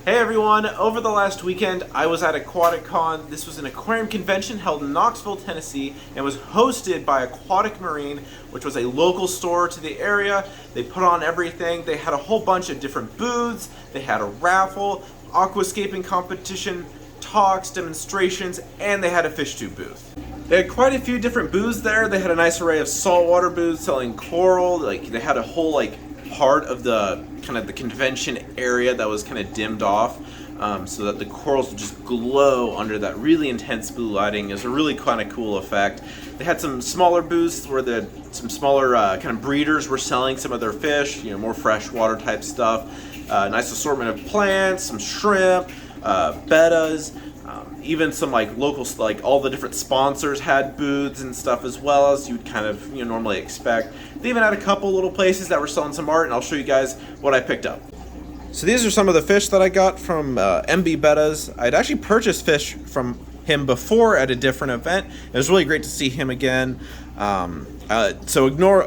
Hey everyone, over the last weekend I was at Aquaticon. This was an aquarium convention held in Knoxville, Tennessee, and was hosted by Aquatic Marine, which was a local store to the area. They put on everything. They had a whole bunch of different booths. They had a raffle, aquascaping competition, talks, demonstrations, and they had a fish tube booth. They had quite a few different booths there. They had a nice array of saltwater booths selling coral. They had a whole part of the convention area that was kind of dimmed off, so that the corals would just glow under that really intense blue lighting. It was a really kind of cool effect. They had some smaller booths where some smaller kind of breeders were selling some of their fish, more freshwater type stuff. Nice assortment of plants, some shrimp, bettas. Even some local, all the different sponsors had booths and stuff as well, as you'd kind of normally expect. They even had a couple little places that were selling some art, and I'll show you guys what I picked up. So these are some of the fish that I got from MB Betta's. I'd actually purchased fish from him before at a different event. It was really great to see him again. So ignore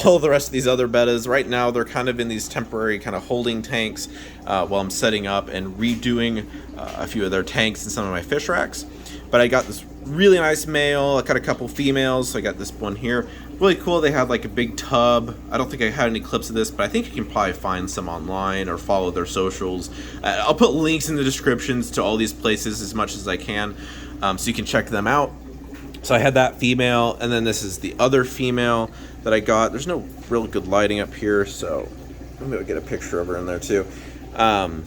all the rest of these other bettas. Right now they're kind of in these temporary kind of holding tanks while I'm setting up and redoing a few of their tanks and some of my fish racks. But I got this really nice male. I got a couple females, so I got this one here. Really cool. They had a big tub. I don't think I had any clips of this, but I think you can probably find some online or follow their socials. I'll put links in the descriptions to all these places as much as I can, so you can check them out. So I had that female, and then this is the other female that I got. There's no real good lighting up here, so I'm gonna get a picture of her in there too. And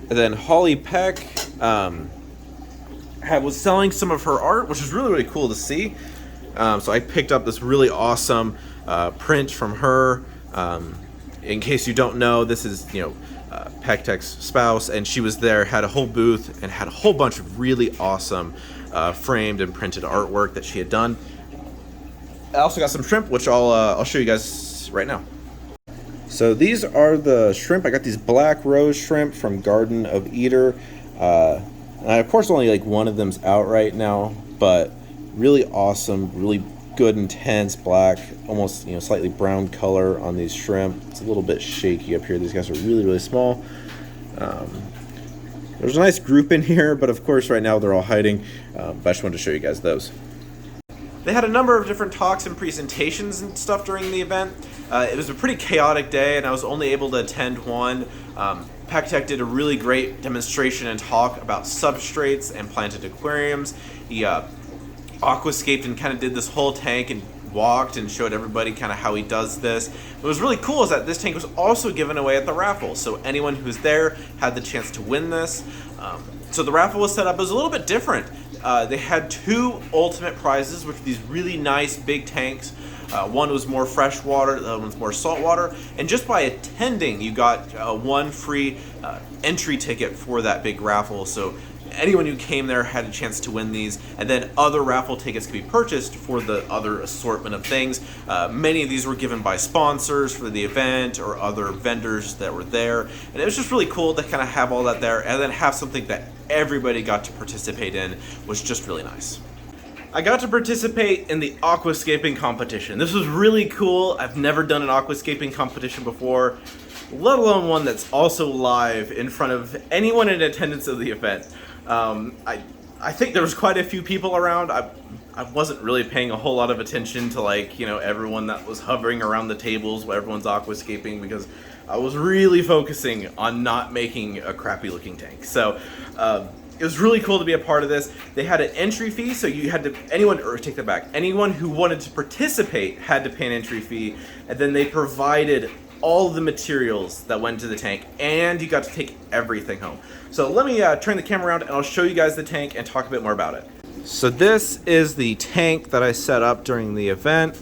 then Holly Peck was selling some of her art, which is really cool to see. So I picked up this really awesome print from her. In case you don't know, this is Peck Tech's spouse, and she was there, had a whole booth, and had a whole bunch of really awesome framed and printed artwork that she had done. I also got some shrimp, which I'll show you guys right now. So these are the shrimp. I got these black rose shrimp from Garden of Eder. Of course, only one of them's out right now, but really awesome, really good, intense black, almost slightly brown color on these shrimp. It's a little bit shaky up here. These guys are really small. There's a nice group in here, but of course right now they're all hiding. But I just wanted to show you guys those. They had a number of different talks and presentations and stuff during the event. It was a pretty chaotic day, and I was only able to attend one. Peck Tech did a really great demonstration and talk about substrates and planted aquariums. He aquascaped and kind of did this whole tank and walked and showed everybody kind of how he does this. What was really cool is that this tank was also given away at the raffle, so anyone who's there had the chance to win this. So the raffle was set up, it was a little bit different. They had two ultimate prizes, which were these really nice big tanks. One was more freshwater, the other one's more saltwater, and just by attending you got one free entry ticket for that big raffle. So anyone who came there had a chance to win these, and then other raffle tickets could be purchased for the other assortment of things. Many of these were given by sponsors for the event or other vendors that were there, and it was just really cool to kind of have all that there and then have something that everybody got to participate in. Was just really nice. I got to participate in the aquascaping competition. This was really cool. I've never done an aquascaping competition before, let alone one that's also live in front of anyone in attendance of the event. I think there was quite a few people around. I wasn't really paying a whole lot of attention to everyone that was hovering around the tables while everyone's aquascaping, because I was really focusing on not making a crappy looking tank. So it was really cool to be a part of this. They had an entry fee, so you had to, anyone who wanted to participate had to pay an entry fee, and then they provided all the materials that went into the tank, and you got to take everything home. So let me turn the camera around and I'll show you guys the tank and talk a bit more about it. So this is the tank that I set up during the event.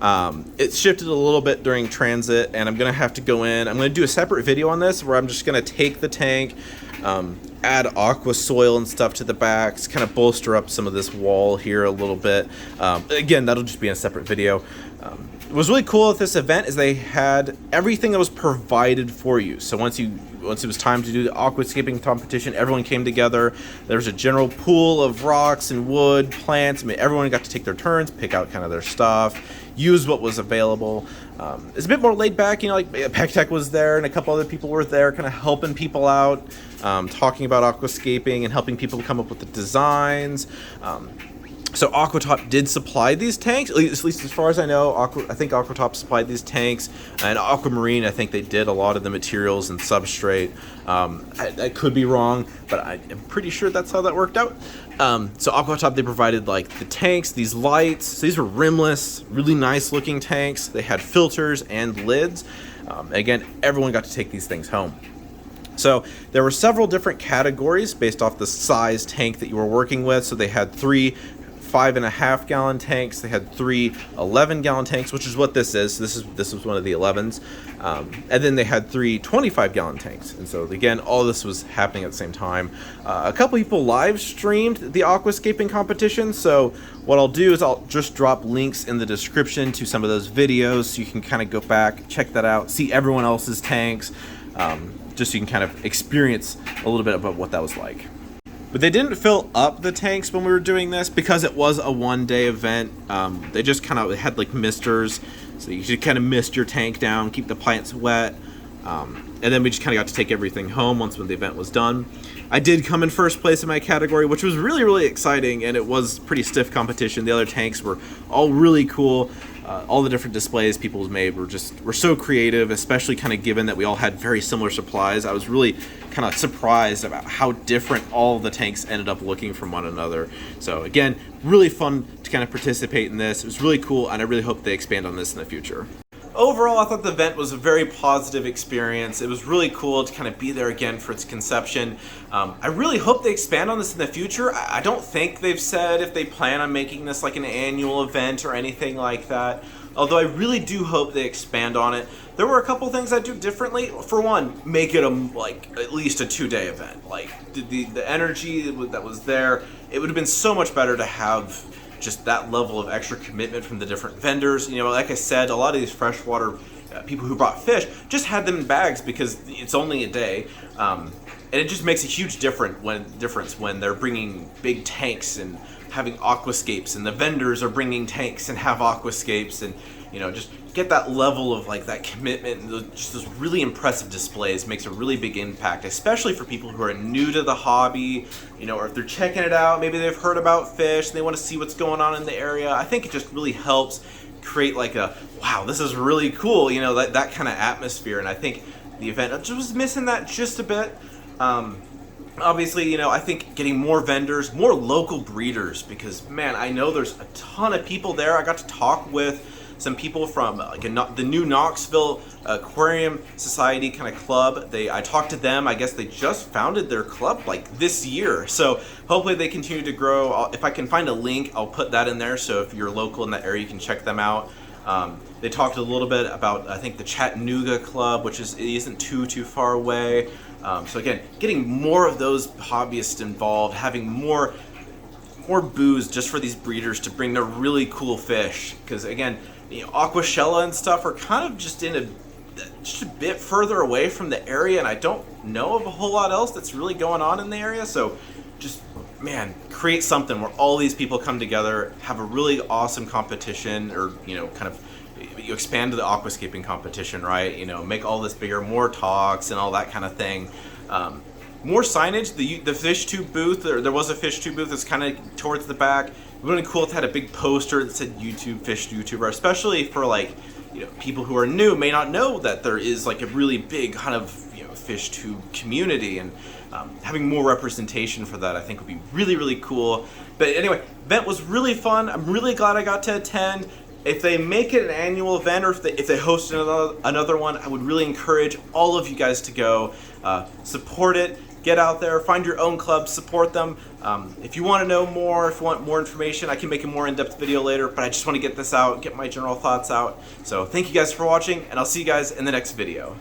It shifted a little bit during transit, and I'm gonna have to go in. I'm gonna do a separate video on this where I'm just gonna take the tank, add aqua soil and stuff to the backs, kind of bolster up some of this wall here a little bit. Again, that'll just be in a separate video. What was really cool at this event is they had everything that was provided for you. So once it was time to do the aquascaping competition, everyone came together. There was a general pool of rocks and wood, plants. I mean, everyone got to take their turns, pick out kind of their stuff, use what was available. It's a bit more laid back, you know, like Tech was there and a couple other people were there kind of helping people out, talking about aquascaping and helping people come up with the designs. So Aquatop did supply these tanks, at least as far as I know. I think Aquatop supplied these tanks, and Aquamarine, I think they did a lot of the materials and substrate. I could be wrong, but I'm pretty sure that's how that worked out. So Aquatop, they provided like the tanks, these lights. So these were rimless, really nice looking tanks. They had filters and lids. Again, everyone got to take these things home. So there were several different categories based off the size tank that you were working with. So they had 3 5.5 gallon tanks. They had 3 11-gallon tanks, which is what this is. So this was one of the 11s. And then they had 3 25-gallon tanks. And so again, all this was happening at the same time. A couple people live streamed the aquascaping competition. So what I'll do is I'll just drop links in the description to some of those videos so you can kind of go back, check that out, see everyone else's tanks, just so you can kind of experience a little bit about what that was like. But they didn't fill up the tanks when we were doing this because it was a one-day event. They just kind of had like misters, so you should kind of mist your tank down, keep the plants wet, and then we just kind of got to take everything home when the event was done. I did come in first place in my category, which was really, really exciting, and it was pretty stiff competition. The other tanks were all really cool. All the different displays people made were so creative, especially kind of given that we all had very similar supplies. I was really kind of surprised about how different all the tanks ended up looking from one another. So again, really fun to kind of participate in this. It was really cool, and I really hope they expand on this in the future. Overall, I thought the event was a very positive experience. It was really cool to kind of be there again for its conception. I really hope they expand on this in the future. I don't think they've said if they plan on making this like an annual event or anything like that. Although I really do hope they expand on it. There were a couple things I'd do differently. For one, make it like at least a 2-day event. Like the energy that was there, it would have been so much better to have just that level of extra commitment from the different vendors. You know, like I said, a lot of these freshwater people who brought fish just had them in bags because it's only a day. And it just makes a huge difference when they're bringing big tanks and having aquascapes, and the vendors are bringing tanks and have aquascapes, and you know, just get that level of like that commitment and just those really impressive displays makes a really big impact, especially for people who are new to the hobby, you know, or if they're checking it out, maybe they've heard about fish and they want to see what's going on in the area. I think it just really helps create like a, wow, this is really cool, you know, that kind of atmosphere. And I think the event just was missing that just a bit. Obviously, you know, I think getting more vendors, more local breeders, because man, I know there's a ton of people there. I got to talk with some people from like the new Knoxville Aquarium Society kind of club. I talked to them. I guess they just founded their club like this year. So hopefully they continue to grow. If I can find a link, I'll put that in there. So if you're local in that area, you can check them out. They talked a little bit about, I think, the Chattanooga Club, which isn't too far away. So again, getting more of those hobbyists involved, having more booze just for these breeders to bring their really cool fish. Because again, you know, Aquashella and stuff are kind of just just a bit further away from the area, and I don't know of a whole lot else that's really going on in the area. So just, man, create something where all these people come together, have a really awesome competition, or, you know, kind of you expand the aquascaping competition, right? You know, make all this bigger, more talks and all that kind of thing. More signage. The fish tube booth, there was a fish tube booth that's kind of towards the back. It would have been cool if it had a big poster that said YouTube, fish YouTuber, especially for like, you know, people who are new may not know that there is like a really big kind of, you know, fish tube community, and having more representation for that I think would be really, really cool. But anyway, event was really fun. I'm really glad I got to attend. If they make it an annual event, or if they host another one, I would really encourage all of you guys to go support it. Get out there, find your own clubs, support them. If you want to know more, if you want more information, I can make a more in-depth video later, but I just want to get this out, get my general thoughts out. So thank you guys for watching, and I'll see you guys in the next video.